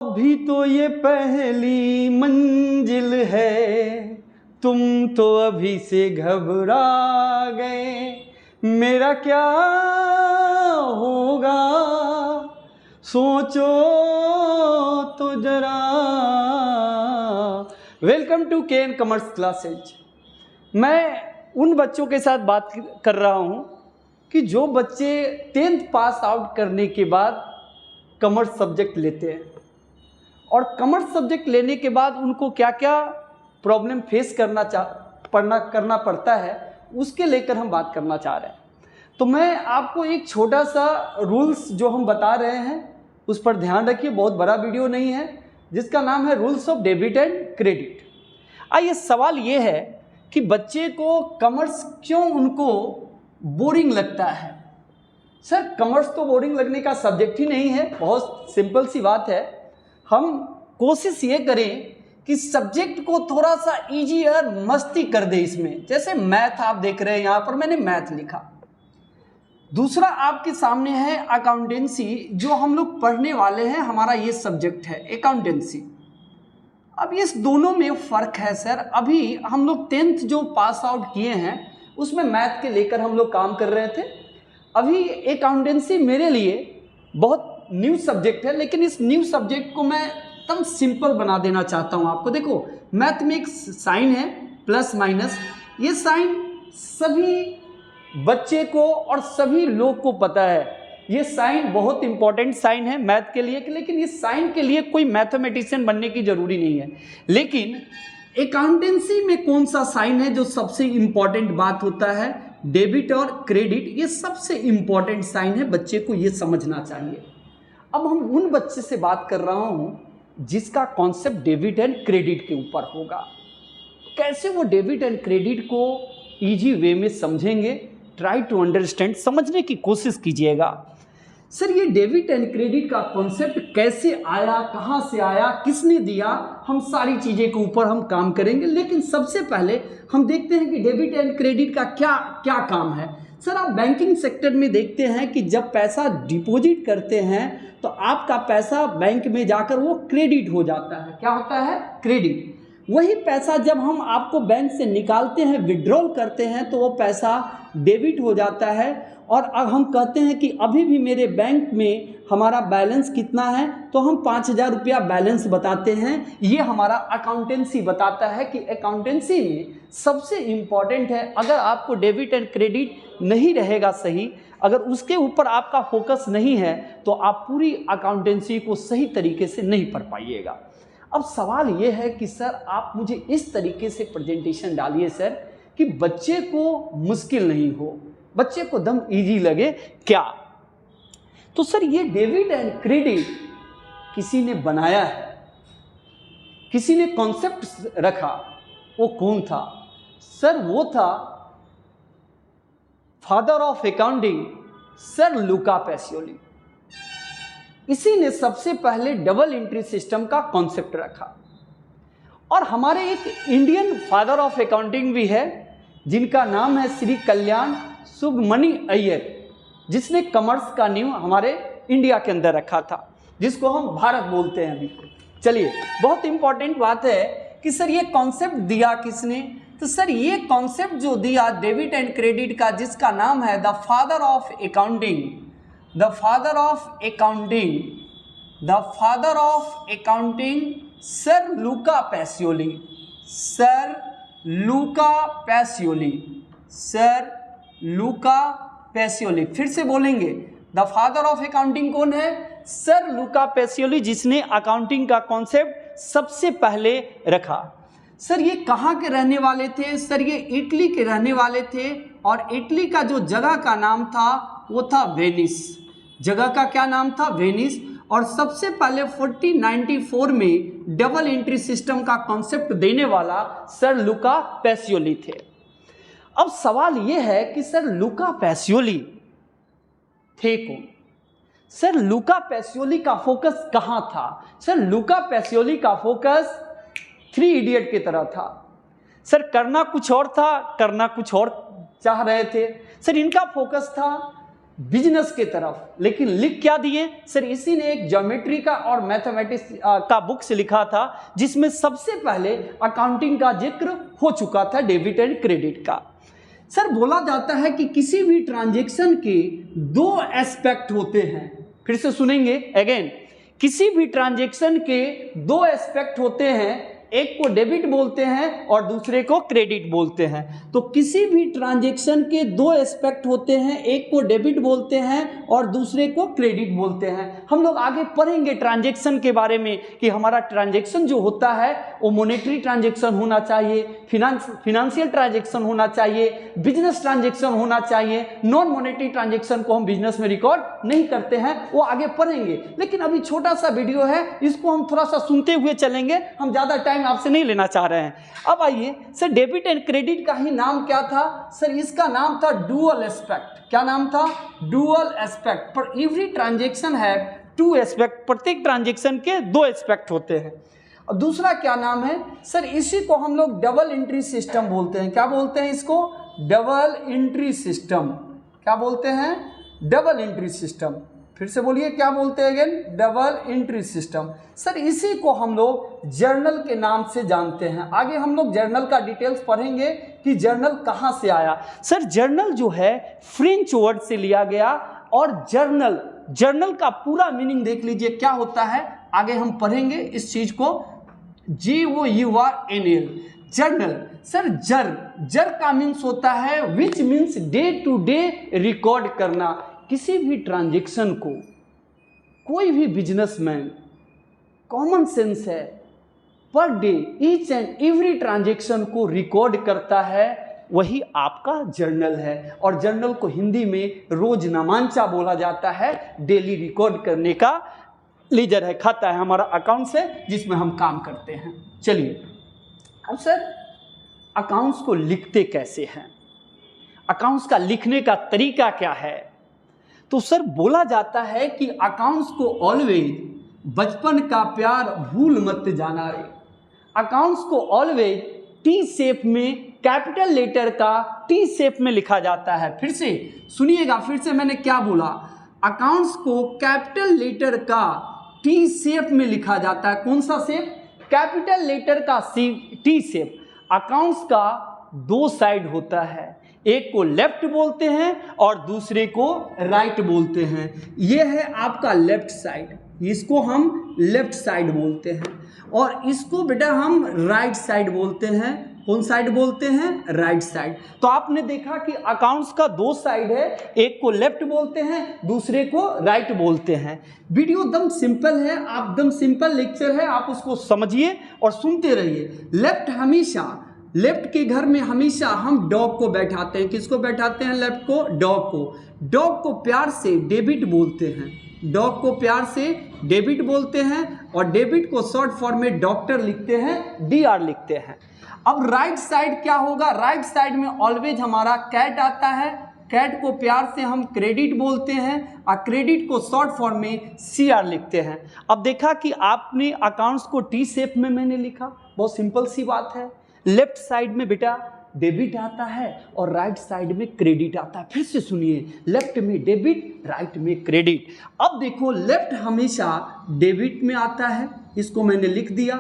अभी तो ये पहली मंजिल है, तुम तो अभी से घबरा गए, मेरा क्या होगा सोचो तो जरा। Welcome to KN commerce classes. मैं उन बच्चों के साथ बात कर रहा हूँ कि जो बच्चे 10th पास आउट करने के बाद कॉमर्स सब्जेक्ट लेते हैं और कॉमर्स सब्जेक्ट लेने के बाद उनको क्या क्या प्रॉब्लम फेस करना पड़ता है, उसके लेकर हम बात करना चाह रहे हैं। तो मैं आपको एक छोटा सा रूल्स जो हम बता रहे हैं उस पर ध्यान रखिए। बहुत बड़ा वीडियो नहीं है, जिसका नाम है rules of debit and credit. आइए, सवाल ये है कि बच्चे को कॉमर्स क्यों उनको बोरिंग लगता है। सर, कॉमर्स तो बोरिंग लगने का सब्जेक्ट ही नहीं है। बहुत सिंपल सी बात है। हम कोशिश ये करें कि सब्जेक्ट को थोड़ा सा इजी और मस्ती कर दे इसमें। जैसे मैथ आप देख रहे हैं, यहाँ पर मैंने मैथ लिखा। दूसरा आपके सामने है अकाउंटेंसी, जो हम लोग पढ़ने वाले हैं। हमारा ये सब्जेक्ट है अकाउंटेंसी। अब इस दोनों में फ़र्क है सर। अभी हम लोग 10th जो पास आउट किए हैं उसमें मैथ के लेकर हम लोग काम कर रहे थे। अभी अकाउंटेंसी मेरे लिए बहुत न्यू सब्जेक्ट है, लेकिन इस न्यू सब्जेक्ट को मैं एकदम सिंपल बना देना चाहता हूँ आपको। देखो, मैथ में एक साइन है प्लस माइनस। ये साइन सभी बच्चे को और सभी लोग को पता है। ये साइन बहुत इंपॉर्टेंट साइन है मैथ के लिए, लेकिन इस साइन के लिए कोई मैथमेटिशियन बनने की जरूरी नहीं है। लेकिन अकाउंटेंसी में कौन सा साइन है जो सबसे इंपॉर्टेंट बात होता है? डेबिट और क्रेडिट, ये सबसे इंपॉर्टेंट साइन है। बच्चे को ये समझना चाहिए। अब हम उन बच्चे से बात कर रहा हूँ जिसका कॉन्सेप्ट डेबिट एंड क्रेडिट के ऊपर होगा। कैसे वो डेबिट एंड क्रेडिट को इजी वे में समझेंगे, ट्राई टू अंडरस्टैंड, समझने की कोशिश कीजिएगा। सर, ये डेबिट एंड क्रेडिट का कॉन्सेप्ट कैसे आया, कहाँ से आया, किसने दिया, हम सारी चीज़ें के ऊपर हम काम करेंगे। लेकिन सबसे पहले हम देखते हैं कि डेबिट एंड क्रेडिट का क्या क्या काम है। सर, आप बैंकिंग सेक्टर में देखते हैं कि जब पैसा डिपॉजिट करते हैं तो आपका पैसा बैंक में जाकर वो क्रेडिट हो जाता है। क्या होता है? क्रेडिट। वही पैसा जब हम आपको बैंक से निकालते हैं, विड्रॉल करते हैं, तो वो पैसा डेबिट हो जाता है। और अब हम कहते हैं कि अभी भी मेरे बैंक में हमारा बैलेंस कितना है, तो हम 5,000 रुपया बैलेंस बताते हैं। ये हमारा अकाउंटेंसी बताता है कि अकाउंटेंसी में सबसे इम्पॉर्टेंट है। अगर आपको डेबिट एंड क्रेडिट नहीं रहेगा सही, अगर उसके ऊपर आपका फोकस नहीं है, तो आप पूरी अकाउंटेंसी को सही तरीके से नहीं पढ़ पाइएगा। अब सवाल ये है कि सर, आप मुझे इस तरीके से प्रेजेंटेशन डालिए सर कि बच्चे को मुश्किल नहीं हो, बच्चे को दम इजी लगे। क्या? तो सर, ये डेबिट एंड क्रेडिट किसी ने बनाया है, किसी ने कॉन्सेप्ट रखा। वो कौन था? सर, वो था father of accounting, sir Luca Pacioli. इसी ने सबसे पहले डबल एंट्री सिस्टम का कॉन्सेप्ट रखा। और हमारे एक इंडियन फादर ऑफ अकाउंटिंग भी है, जिनका नाम है श्री कल्याण सुब्रमणी अय्यर, जिसने कॉमर्स का न्यू हमारे इंडिया के अंदर रखा था, जिसको हम भारत बोलते हैं अभी। चलिए, बहुत इंपॉर्टेंट बात है कि सर ये कॉन्सेप्ट दिया किसने? तो सर, ये कॉन्सेप्ट जो दिया डेबिट एंड क्रेडिट का, जिसका नाम है the father of accounting, the father of accounting, the father of accounting, sir Luca Pacioli, sir Luca Pacioli, sir Luca Pacioli. फिर से बोलेंगे, द फादर ऑफ अकाउंटिंग कौन है? सर लुका पैसियोली, जिसने अकाउंटिंग का कॉन्सेप्ट सबसे पहले रखा। सर, ये कहाँ के रहने वाले थे? सर, ये इटली के रहने वाले थे। और इटली का जो जगह का नाम था वो था वेनिस। जगह का क्या नाम था? वेनिस। और सबसे पहले 1494 में डबल एंट्री सिस्टम का कॉन्सेप्ट देने वाला सर लुका पैसियोली थे। अब सवाल यह है कि सर लुका पैसियोली थे कौन? सर, लुका पैसियोली का फोकस कहाँ था? सर, लुका पैसियोली का फोकस 3 इडियट की तरह था। सर, करना कुछ और था, करना कुछ और चाह रहे थे। सर, इनका फोकस था बिजनेस के तरफ, लेकिन लिख क्या दिए सर, इसी ने एक ज्योमेट्री का और मैथमेटिक्स का बुक्स लिखा था जिसमें सबसे पहले अकाउंटिंग का जिक्र हो चुका था, डेबिट एंड क्रेडिट का। सर बोला जाता है कि किसी भी ट्रांजैक्शन के दो एस्पेक्ट होते हैं, फिर से सुनेंगे अगेन, किसी भी ट्रांजैक्शन के दो एस्पेक्ट होते हैं, एक को डेबिट बोलते हैं और दूसरे को क्रेडिट बोलते हैं। तो किसी भी ट्रांजैक्शन के दो एस्पेक्ट होते हैं, एक को डेबिट बोलते हैं और दूसरे को क्रेडिट बोलते हैं। हम लोग आगे पढ़ेंगे ट्रांजैक्शन के बारे में कि हमारा ट्रांजैक्शन जो होता है वो मॉनेटरी ट्रांजैक्शन होना चाहिए, फिनेंशियल ट्रांजैक्शन होना चाहिए, बिजनेस ट्रांजैक्शन होना चाहिए। नॉन मॉनेटरी ट्रांजैक्शन को हम बिजनेस में रिकॉर्ड नहीं करते हैं, वो आगे पढ़ेंगे। लेकिन अभी छोटा सा वीडियो है, इसको हम थोड़ा सा सुनते हुए चलेंगे, हम ज़्यादा टाइम आपसे नहीं लेना चाह रहे हैं। अब आइए सर, डेबिट एंड क्रेडिट का ही नाम क्या था सर, इसका नाम था डुअल एस्पेक्ट। क्या नाम था? Dual aspect. पर एवरी ट्रांजैक्शन है टू एस्पेक्ट, प्रत्येक ट्रांजैक्शन के दो एस्पेक्ट होते हैं। अब दूसरा क्या नाम है सर, इसी को हम लोग डबल एंट्री सिस्टम बोलते हैं। क्या बोलते हैं इसको? Double entry system. क्या बोलते हैं? Double entry system. फिर से बोलिए, क्या बोलते हैं again? Double entry system. Sir इसी को हम लोग जर्नल के नाम से जानते हैं। आगे हम लोग जर्नल का डिटेल्स पढ़ेंगे कि जर्नल कहाँ से आया। सर जर्नल जो है फ्रेंच वर्ड से लिया गया, और जर्नल का पूरा मीनिंग देख लीजिए क्या होता है, आगे हम पढ़ेंगे इस चीज को। GOURNAL, journal. सर जर का मीन्स होता है which means day to day record करना। किसी भी ट्रांजैक्शन को कोई भी बिजनेसमैन, कॉमन सेंस है, per day each and every transaction को रिकॉर्ड करता है, वही आपका जर्नल है। और जर्नल को हिंदी में रोजनामांचा बोला जाता है। डेली रिकॉर्ड करने का लीजर है, खाता है हमारा अकाउंट से जिसमें हम काम करते हैं। चलिए अब सर अकाउंट्स को लिखते कैसे हैं, अकाउंट्स का लिखने का तरीका क्या है? तो सर बोला जाता है कि अकाउंट्स को ऑलवेज बचपन का प्यार भूल मत जाना रे। अकाउंट्स को ऑलवेज टी शेप में, कैपिटल लेटर का टी शेप में लिखा जाता है। फिर से सुनिएगा, फिर से मैंने क्या बोला, अकाउंट्स को कैपिटल लेटर का टी शेप में लिखा जाता है। कौन सा शेप? कैपिटल लेटर का टी शेप। अकाउंट्स का दो साइड होता है, एक को लेफ्ट बोलते हैं और दूसरे को राइट बोलते हैं। ये है आपका लेफ्ट साइड, इसको हम लेफ्ट साइड बोलते हैं, और इसको बेटा हम राइट साइड बोलते हैं। कौन साइड बोलते हैं? Right side. तो आपने देखा कि अकाउंट्स का दो साइड है, एक को लेफ्ट बोलते हैं, दूसरे को राइट बोलते हैं। वीडियो एकदम सिंपल है, आप एकदम सिंपल लेक्चर है, आप उसको समझिए और सुनते रहिए। लेफ्ट के घर में हमेशा हम डॉग को बैठाते हैं। किसको बैठाते हैं? लेफ्ट को, डॉग को। डॉग को प्यार से डेबिट बोलते हैं, डॉग को प्यार से डेबिट बोलते हैं, और डेबिट को शॉर्ट फॉर्म में डॉक्टर लिखते हैं, DR लिखते हैं। अब राइट साइड क्या होगा? राइट साइड में ऑलवेज हमारा कैट आता है, कैट को प्यार से हम क्रेडिट बोलते हैं, और क्रेडिट को शॉर्ट फॉर्म में CR लिखते हैं। अब देखा कि आपने अकाउंट्स को टी शेप में मैंने लिखा, बहुत सिंपल सी बात है। लेफ्ट साइड में बेटा डेबिट आता है और राइट साइड में क्रेडिट आता है। फिर से सुनिए, लेफ्ट में डेबिट, राइट में क्रेडिट। अब देखो, लेफ्ट हमेशा डेबिट में आता है, इसको मैंने लिख दिया,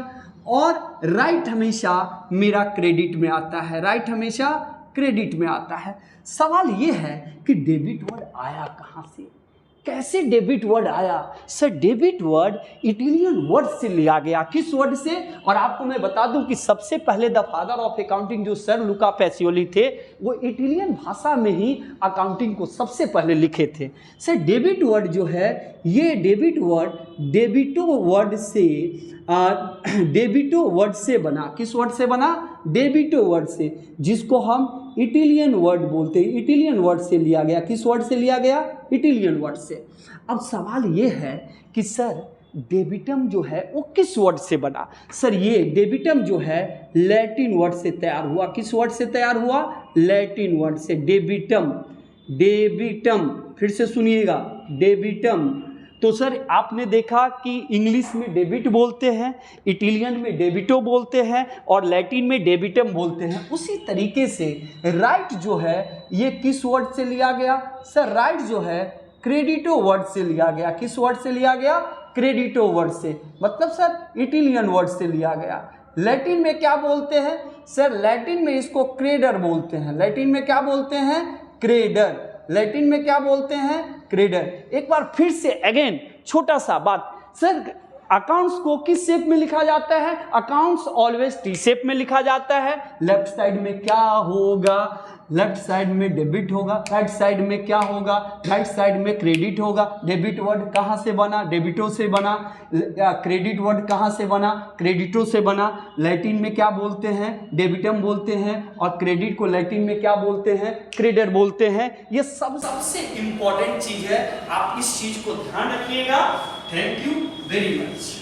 और राइट हमेशा मेरा क्रेडिट में आता है, राइट हमेशा क्रेडिट में आता है। सवाल ये है कि डेबिट वर्ड आया कहाँ से, कैसे डेबिट वर्ड आया? Sir debit word Italian word से लिया गया। किस वर्ड से? और आपको मैं बता दूं कि सबसे पहले द फादर ऑफ अकाउंटिंग जो सर लुका पैसियोली थे, वो इटालियन भाषा में ही अकाउंटिंग को सबसे पहले लिखे थे। सर डेबिट वर्ड जो है, ये डेबिट वर्ड डेबिटो वर्ड से बना। किस वर्ड से बना? डेबिटो वर्ड से, जिसको हम इटालियन वर्ड बोलते हैं। इटालियन वर्ड से लिया गया। किस वर्ड से लिया गया? इटालियन वर्ड से। अब सवाल ये है कि सर डेबिटम जो है वो किस वर्ड से बना? सर ये डेबिटम जो है लैटिन वर्ड से तैयार हुआ। किस वर्ड से तैयार हुआ? लैटिन वर्ड से। डेबिटम, फिर से सुनिएगा, डेबिटम। तो सर आपने देखा कि इंग्लिश में डेबिट बोलते हैं, इटालियन में डेबिटो बोलते हैं और लैटिन में डेबिटम बोलते हैं। उसी तरीके से राइट जो है ये किस वर्ड से लिया गया? सर राइट जो है क्रेडिटो वर्ड से लिया गया। किस वर्ड से लिया गया? क्रेडिटो वर्ड से, मतलब सर इटालियन वर्ड से लिया गया। लैटिन में क्या बोलते हैं? सर लैटिन में इसको क्रेडर बोलते हैं। लैटिन में क्या बोलते हैं? क्रेडर। लैटिन में क्या बोलते हैं? क्रेडर। एक बार फिर से अगेन छोटा सा बात, सर अकाउंट्स को किस शेप में लिखा जाता है? अकाउंट्स ऑलवेज टी शेप में लिखा जाता है। लेफ्ट साइड में क्या होगा? लेफ्ट साइड में डेबिट होगा। राइट साइड में क्या होगा? राइट साइड में क्रेडिट होगा। डेबिट वर्ड कहाँ से बना? डेबिटो से बना। क्रेडिट वर्ड कहाँ से बना? क्रेडिटो से बना। लैटिन में क्या बोलते हैं? डेबिटम बोलते हैं। और क्रेडिट को लैटिन में क्या बोलते हैं? क्रेडर बोलते हैं। ये सबसे इंपॉर्टेंट चीज है, आप इस चीज को ध्यान रखिएगा। Thank you very much.